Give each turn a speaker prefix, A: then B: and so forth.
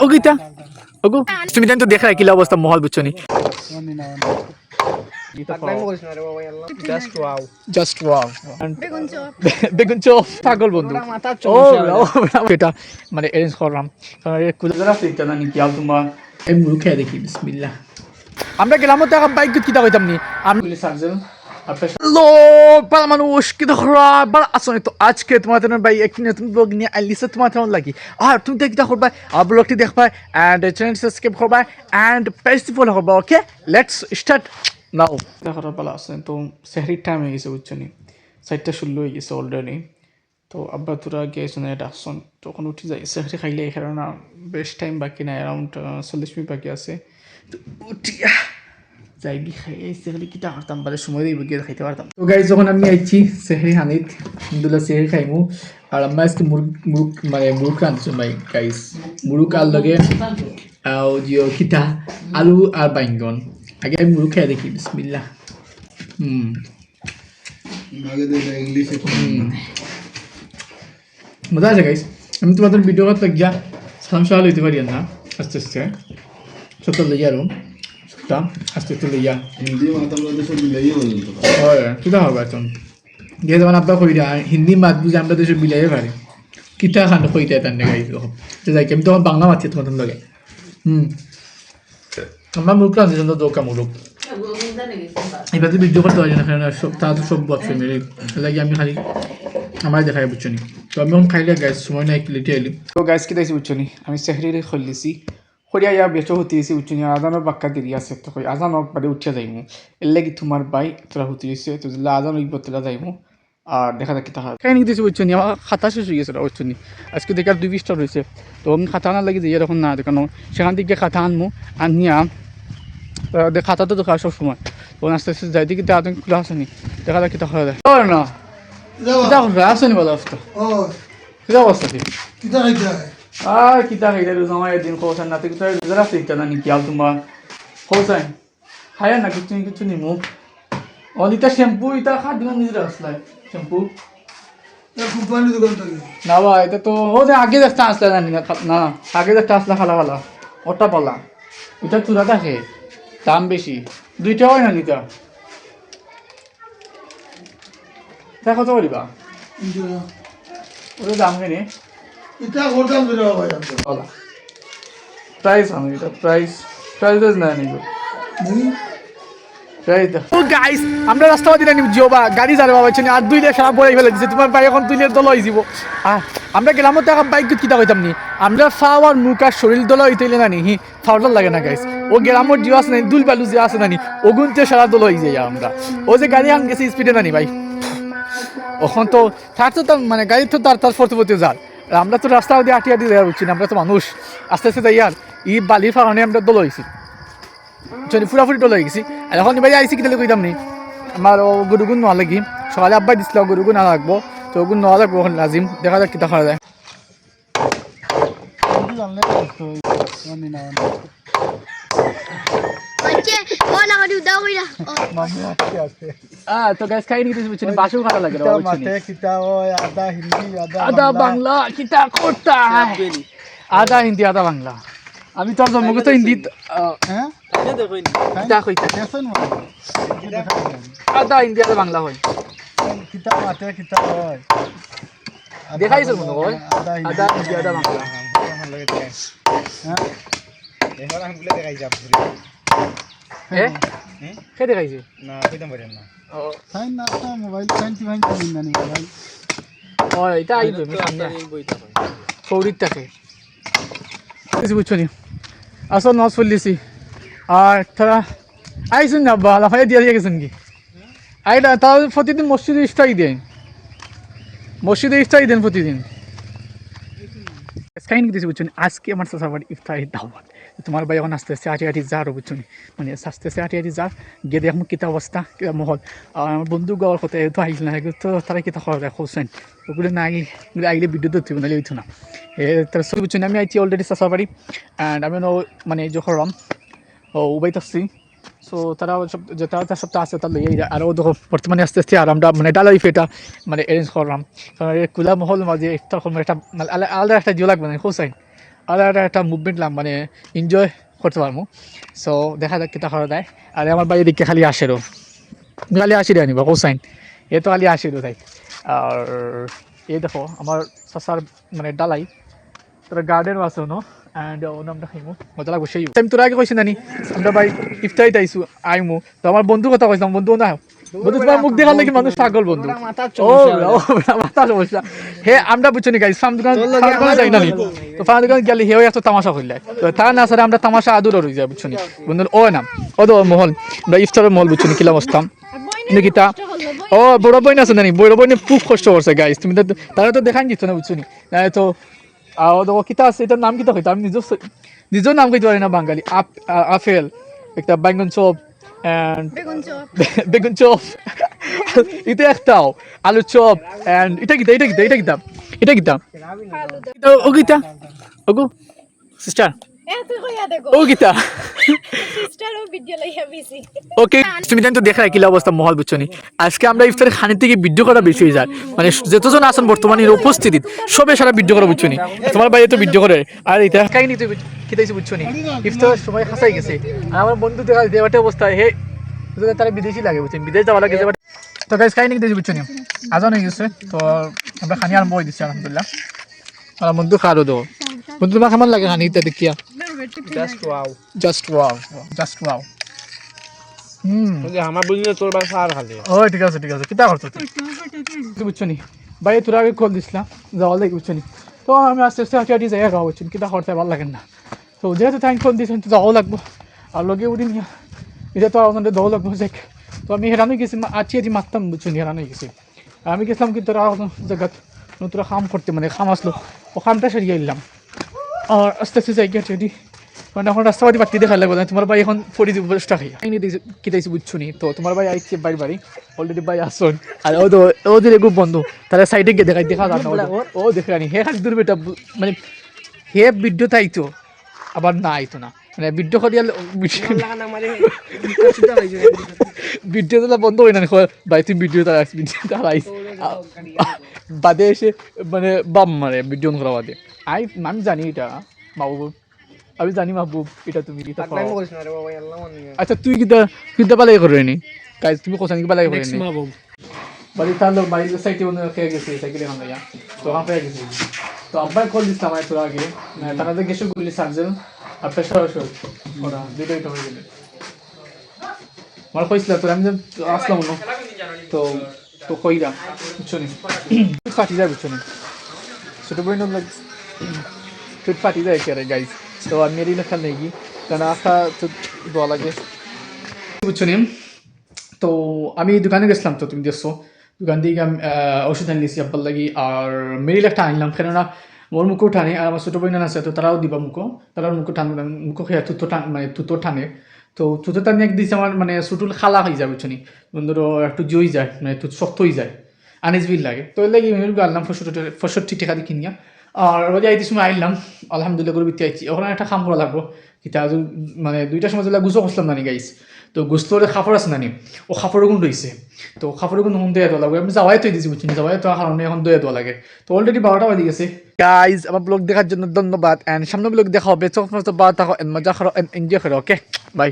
A: ওগিতা ওগো তুমি জানো তো দেখা কিলা অবস্থা মহল বুঝছো নি জাস্ট ওয়াও বেগুন চপ পাগল বন্ধু এটা মানে অ্যারেঞ্জ করলাম কুলারা ফিরতে না কি আল তোমার এই মুরু খেয়ে দেখি বিসমিল্লাহ আমরা গেলাম তো বাইক কিতা কইতাম নি আমি সার্জেল হ্যালো বালা মানুষ কি দেখরা বালা আসলে তো আজকে তোমাদের ভাই এক নতুন ব্লগ নিয়ে আইলিছে তোমার কেমন লাগি আর তুমি কিতা করবা আর ব্লগটি দেখবা এন্ড চ্যানেল সাবস্ক্রাইব করবা এন্ড পেজ ফলো করবা ওকে লেটস স্টার্ট নাও দেখরা বালা আছে তো সেহরি টাইম হয়ে গেছে বুঝছনি 4:16 হয়ে গেছে অলরেডি তো আব্বা তোরা গেছে না ডাকছন তখন উঠে যাই সেহরি খাইলে এখানে না বেস্ট টাইম বাকি না অ্যারাউন্ড 40 মিনিট বাকি আছে তো উঠিয়া যাইগি খাইয়ে সেহরি কিটা করতাম বারে সময় দিয়ে গিয়ে খাইতে পারতাম তো গাইজ যখন আমি আইছি সেহরি হানিত আলহামদুলিল্লাহ সেহরি খাইমু আর আমরা আজকে মুরুক রাঁধছো ভাই গাইজ মুরুক আর লগে জিও কিটা আলু আর বাইঙ্গন আগে আমি মুরুক খাই দেখি বিসমিল্লাহ মজা আছে গাইজ আমি তোমাদের ভিডিও করতে গিয়া সালাম সাহাল হইতে পারি না আস্তে আস্তে ছোট লইয়া আর আস্তে আস্তে লইয়া হয় কিতা হবে এখন গিয়ে যখন আব্বা কইরা হিন্দি মাত বুঝে আমরা দেশে বিলাইয়ে পারি কিতা খান কইতে তার গাইজ তো যাই আমি তখন বাংলা মাতি তোমাদের লগে আমরা মুরুক রাঁধছি দৌকা মুরুক এবার তো ভিডিও করতে পারি না সব তারা তো সব বদ ফ্যামিলি লাগে আমি খালি আমার দেখাই বুঝছো নি তো আমি এখন খাইলে গাইজ সময় না একটু লেটে এলি তো গাইজ কি দেখছি বুঝছো নি আমি সেহরি খুললিছি খড়িয়া ইয়া বেচো হতিয়েছি উঠছি আজানোর বাক্কা দেরি আছে তো আজানক বাদে উঠিয়া যাইমু এর লাগি তোমার বাই তোরা হতিয়েছে তো যদি আজান উঠবো তোরা যাইমু আর দেখা যাক কিতা হয় খাই নিয়ে দিয়েছি বুঝছো নি আমার খাতা শেষ হয়ে গেছে বুঝছো নি আজকে দেখে আর 2 পৃষ্ঠা রয়েছে তো আমি খাতা আনার লাগি যাই এরকম না দেখানো সেখান থেকে খাতা আনমু আনিয়া খাতা তো দেখা সব সময় তো আস্তে আস্তে যাইতে কিতা আতঙ্ক খোলা আসেনি দেখা যাক কিতা হয় না কিতা করবে আসেনি বলো অবস্থা কিতা অবস্থা কিতা খাইতে আর কিতা খাইতে আমার একদিন খোসান না তুই যারা ফিরতে না নাকি আল তোমার খোসান খায় না কিছু নিমু অনিতা শ্যাম্পু ইতা খা দিন নিজের আসলাই শ্যাম্পু কোম্পানি দোকান থেকে না ভাই এটা তো ও যে আগে একটা আসলে না আগে একটা আসলা খালা খালা ওটা পালা এটা চূড়া থাকে দাম বেশি 2টা হয় না নিতা তা কত করিবা ওটা দাম কেনে এটা করতাম দিরা ভাই আমরা প্রাইস আমি এটা প্রাইস না নিব ও গাইস আমরা রাস্তা দিনা নিব জিওবা গাড়ি যাবে বাবা চিনি আর 2 লে খারাপ বলে ফেলে দিছে তোমার ভাই এখন 2 লে দল হই যাব আমরা গেলাম তো বাইক কিটা কইতাম নি আমরা ফাওয়ার মুকা শরীর দল হইতেইলে না নি ফাউল লাগে না গাইস ও গেলামর জিও আছে না দুল বালু যে আছে না নি ওগুনতে সারা দল হই যায় আমরা ও যে গাড়ি আন গেছে স্পিডে না নি ভাই ওখান তো থাকতো তো মানে গাড়ি তো তার ফরতে যার আমরা তো রাস্তা দিয়ে আটিয়া দিয়ে যাওয়া উচিত আমরা তো মানুষ আস্তে আস্তে যাই আর ই বালির ফাঁকানে আমরা দল হয়েছি ফুরাফুরি দল হয়ে গেছি আর এখন এবার আইসি কিতালে কইতাম নি আমার ও গরুগুন নেওয়া লাগি সকালে আব্বাই দিছিল গরুগুন না লাগবো তো ওগুন নেওয়া লাগবো এখন লাজিম দেখা যাক কিতা খাওয়া যায় তো গাইস খাই নিতে বুঝছেন বাসু খাওয়া লাগে আদা বাংলা কিতা করতা আদা হিন্দি আদা বাংলা আমি তোর জন্মগত হিন্দি আদা হিন্দি আদা বাংলা হয় দেখাইছো মনে হয় আদা হিন্দি আদা বাংলা কে দেখাইছে না কইতাম পারেন না সাইন না মোবাইল সাইন না নি মোবাইল ও এটা আইবে সামনে বইতা হয় ফৌরিত থাকে কিছু বুঝছো নি আসল নস ফুললিছি আর তারা আইসুন না বালা ফাই দিয়ে গেছেন কি আইলা তাও প্রতিদিন মসজিদে ইফতারি দেন প্রতিদিন কাহিনী কিছু বুঝছো আজকে আমার সাসাবার ইফতারি দাওয়াত তোমার ভাই এখন আস্তে আস্তে আটি যার বুঝছো মানে আস্তে আস্তে আটি যার গিয়ে দেখুন কিতা অবস্থা কিতা মহল আমার বন্ধু গাওয়ার কথা তো আইল না তো তারা কিতা খাওয়া যায় খোঁজছেন ওগুলো না আইলে ভিডিও ধরতে নাহলে হইতো না তারা সব বুঝছো আমি আইছি অলরেডি সাসাবাড়ি অ্যান্ড আমি মানে যখন উবাইতে আসছি সো তারা সব যেটা সবটা আছে তার লইয়া আরও দেখো বর্তমানে আস্তে আস্তে আর আমরা মানে ডালা ইফেটা মানে অ্যারেঞ্জ করলাম কারণ কুলা মহল মাঝে একটা একটা আলাদা একটা জিও লাগবে না হোসাইন আর একটা মুভমেন্ট মানে এনজয় করতে পারবো। সো দেখা যাক কিতা করা যায়। আর আমার বাড়ির দিকে খালি আসেরও খালি আসি রে আনিবা কোসাইন এ তো খালি আসিরও তাই। আর এই দেখো আমার চাচার মানে ডালাই তোরা গার্ডেনও আছে নো অ্যান্ড ও নামটা খাইমু মজা লাগবো সেই টাইম তোরা আগে কইছি নানি আমরা ভাই ইফতারিতে আইসু আইমু তো আমার বন্ধুর কথা কইছিলাম বন্ধু না বন্ধু তোমার মুখ দেখার লাগি মানুষ পাগল বন্ধু ও মাথা সমস্যা হে আমরা বুঝছো নি গাইস ফার্ম দোকান যাই নানি তো ফার্ম দোকান গেলে হেও এত তামাশা করলে তো তা না স্যার আমরা তামাশা আদুর রই যায় বুঝছো নি বন্ধু ও নাম ও তো মহল আমরা ইফতারের মহল বুঝছো নি কিলা বসতাম নিকিতা ও বড় বই না আছে নানি বড় বই খুব কষ্ট করছে গাইস তুমি তো তারা তো দেখাই দিচ্ছ না বুঝছো নি তো দেখো কিতা আছে এটার নাম কিতা হইতো আমি নিজের নাম কইতে পারি না বাঙালি আপেল একটা বাইঙ্গন চপ অ্যান্ড বেগুন চপ এটা একটাও আলু চপ অ্যান্ড এটা কিতা ও গীতা ওগো সিস্টার ও গীতা ওকে তুমি জানো তো দেখা কিলা অবস্থা মহল বুঝছো নি আজকে আমরা ইফতারের খানের থেকে ভিডিও করা বেশি হয়ে যায় মানে যতজন আছেন বর্তমানে উপস্থিত সবে সারা ভিডিও করা বুঝছো নি তোমার বাইরে তো ভিডিও করে আর এটা কাহিনী তুই খেতেছি বুঝছো নি ইফতার সময় খাসাই গেছে আর আমার বন্ধু দেখা দেওয়াটা অবস্থা হে তারা বিদেশি লাগে বুঝছেন বিদেশ যাওয়া লাগে তো গাইস কাহিনী খেতেছি বুঝছো নি আজান হয়ে গেছে তো আমরা খানি আরম্ভ করে দিচ্ছি আলহামদুলিল্লাহ আর বন্ধু খাওয়া দেবো বন্ধু তোমার কেমন লাগে খানি ইত্যাদি দেখিয়া জাস্ট ওয়াও
B: আমার বুঝলে তোর বাসা আর খালি
A: ও ঠিক আছে কিতা করছো তুই বুঝছো নি ভাই তোর আগে কল দিছিলাম যাওয়া লাগে বুঝছো নি তো আমি আস্তে আস্তে হাঁটি জায়গা খাওয়া বুঝছি কিতা করতে ভালো লাগেন না তো যেহেতু টাইম কল দিয়েছেন তো যাওয়াও লাগবো আর লগে উঠি নিয়ে এটা তো আপনাদের যাওয়া লাগবো যাক তো আমি হেরানো গেছি আছি মারতাম বুঝছো নি হেরানো গেছি আমি গেছিলাম কিন্তু তোরা জায়গাত তোরা খাম করতে মানে খাম আসলো ও খামটা সারিয়ে এলাম আর আস্তে আস্তে যাই গিয়ে রেডি কারণ এখন রাস্তাবাদী বাড়তি দেখা লাগবে না তোমার ভাই এখন পড়ি দিব টাকা খাই কেটাইছি বুঝছো নি তো তোমার ভাই আইছে বাড়ি অলরেডি ভাই আসন আর ওদের খুব বন্ধু তারা সাইডে গিয়ে দেখা যান না ও দেখে আনি হে খালি দূর বেটা মানে হে ভিডিও তাইতো আবার না আইতো না মানে ভিডিও করিয়া ভিডিও তোলা বন্ধ হয় না ভাই তুমি ভিডিও তারা আইস বাদে এসে মানে বাম মারে ভিডিও করা বাদে আমি জানি এটা বাবু আমি জানি মাহবুব এটা তুমি আচ্ছা তুই কিতা পালাই করে নি কাজ তুমি কোথায় কি পালাই করে নি বাড়ি তার লোক বাড়ির সাইডে বন্ধু খেয়ে গেছে সাইকেলে খান লাইয়া তো ওখান খেয়ে গেছে তো আব্বাই কল দিচ্ছিলাম তোর আগে তারা তো গেছে গুলি সার্জেল আর প্রেশার ওরা দুটোই হয়ে গেলে আমার কইছিল তোর আমি আসলাম না তো তো কইরা বুঝছো নি ফাটি যায় বুঝছো নি ছোট বই লাগ টুট ফাটি যায় কে গাইস তো আমি এরই লেখা নেই কি কারণ আশা তো দোয়া লাগে বুঝছো নি তো আমি দোকানে গেছিলাম তো তুমি দেখছো দোকান থেকে আমি ওষুধ আনিয়েছি আব্বার লাগি আর মেরিল একটা আনলাম কেননা মোর মুখও টানে আর আমার ছোটো বই আছে তো তারাও দিবা মুখো তারাও মুখো টান মুখো খেয়ে তুতো টান মানে তুতো টানে তো তুতো টানে এক দিয়েছে আমার মানে সুটুল খালা হয়ে যায় বুঝছো নি বন্ধুরও একটু জই যায় মানে একটু শক্ত হয়ে যায় আনিসবিল লাগে তো এর লাগে আনলাম 65 টাকা দিয়ে কিনিয়া আর ওই আইতে সময় আইলাম আলহামদুলিল্লাহ করে বিতে আইছি ওখানে একটা খাম করা লাগবো কিন্তু আজ মানে 2টার সময় গুছো করছিলাম নানি গাইস তো গুস্তরে খাপড় আছে নানি ও খাপড় গুণ রয়েছে তো খাপড় গুণ হন দয়া দেওয়া লাগবে আমি যাওয়াই তো দিয়েছি বুঝছি যাওয়াই তো কারণে এখন দয়া দেওয়া লাগে তো অলরেডি 12টা বাজে গেছে গাইস আমার ব্লগ দেখার জন্য ধন্যবাদ অ্যান্ড সামনে ব্লগ দেখা হবে চোখ মতো বা থাকো মজা করো এনজয় করো ওকে বাই